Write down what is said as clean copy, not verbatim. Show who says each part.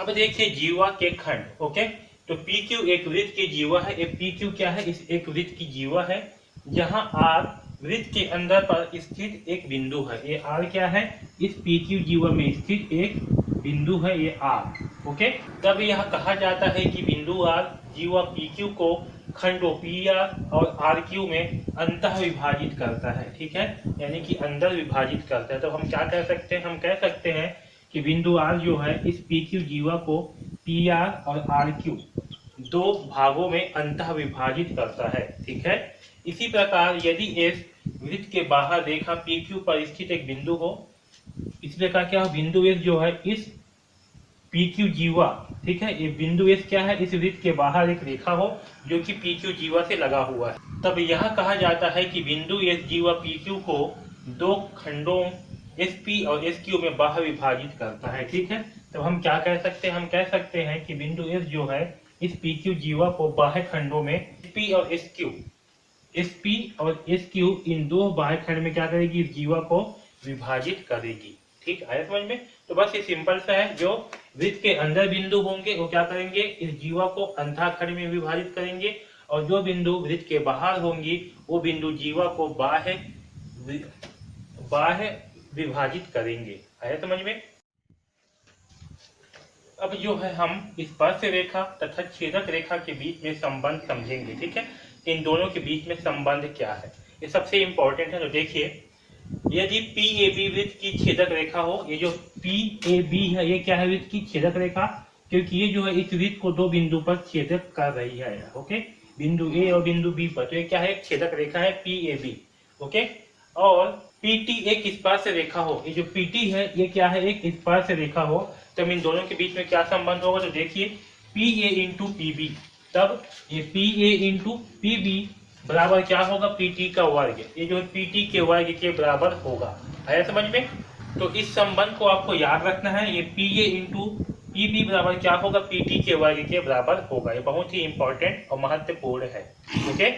Speaker 1: अब देखिए जीवा के खंड। ओके, तो पी क्यू एक वृत्त की जीवा है। पी क्यू क्या है? इस एक वृत्त की जीवा है, जहां आर वृत्त के अंदर पर स्थित एक बिंदु है। ये आर क्या है? इस पी क्यू जीवा में स्थित एक बिंदु है, ये आर। ओके, तब यह कहा जाता है कि बिंदु आर जीवा पी क्यू को खंडों पी आर और आर क्यू में अंतः विभाजित करता है। ठीक है, यानी कि अंदर विभाजित करता है। तो हम क्या कह सकते हैं? हम कह सकते हैं कि बिंदु आर जो है इस पी क्यू जीवा को पी आर और आर क्यू दो भागों में अंतः विभाजित करता है। ठीक है, इसी प्रकार यदि एस वृत्त के बाहर रेखा पी क्यू पर स्थित एक बिंदु हो, इस प्रकार क्या हो? बिंदु एस जो है इस पी क्यू जीवा, ठीक है, ये बिंदु एस क्या है? इस वृत्त के बाहर एक रेखा हो जो कि पी क्यू जीवा से लगा हुआ है, तब यह कहा जाता है कि बिंदु एस जीवा पी क्यू को दो खंडों एस पी और एस क्यू में बाह्य विभाजित करता है। ठीक है, तो हम क्या कह सकते हैं? हम कह सकते हैं कि बिंदु एस जो है इस पी क्यू जीवा को बाह्य खंडों में पी और एस क्यू, एस पी और एस क्यू इन दो बाह्य खंड में क्या करेगी? इस जीवा को विभाजित करेगी। ठीक आया समझ में? तो बस ये सिंपल सा है। जो वृत्त के अंदर बिंदु होंगे वो क्या करेंगे? इस जीवा को अंतःखंड में विभाजित करेंगे, और जो बिंदु वृत्त के बाहर होंगी वो बिंदु जीवा को बाह्य विभाजित करेंगे। आया समझ में? अब जो है हम स्पर्श रेखा तथा छेदक रेखा के बीच में संबंध समझेंगे। ठीक है, इन दोनों के बीच में संबंध क्या है, ये सबसे इंपॉर्टेंट है। तो देखिए, यदि पी ए बी वृत्त की छेदक रेखा हो, ये जो पी ए बी है ये क्या है? वृत्त की छेदक रेखा, क्योंकि ये जो है इस वृत्त को दो बिंदु पर छेदक कर रही है। ओके, बिंदु ए और बिंदु बी पर, तो ये क्या है? एक छेदक रेखा है पी ए बी। ओके, और पीटी एक स्पर्श रेखा हो, ये जो पीटी है ये क्या है? एक स्पर्श रेखा हो, तब इन दोनों के बीच में क्या संबंध होगा? तो देखिए, P A into P B, तब ये P A into P B बराबर क्या होगा? पीटी का वर्ग। ये जो है पीटी के वर्ग के बराबर होगा। आया समझ में? तो इस संबंध को आपको याद रखना है। ये P A into P B बराबर क्या होगा? पीटी के वर्ग के बराबर होगा। ये बहुत ही इंपॉर्टेंट और महत्वपूर्ण है। ओके।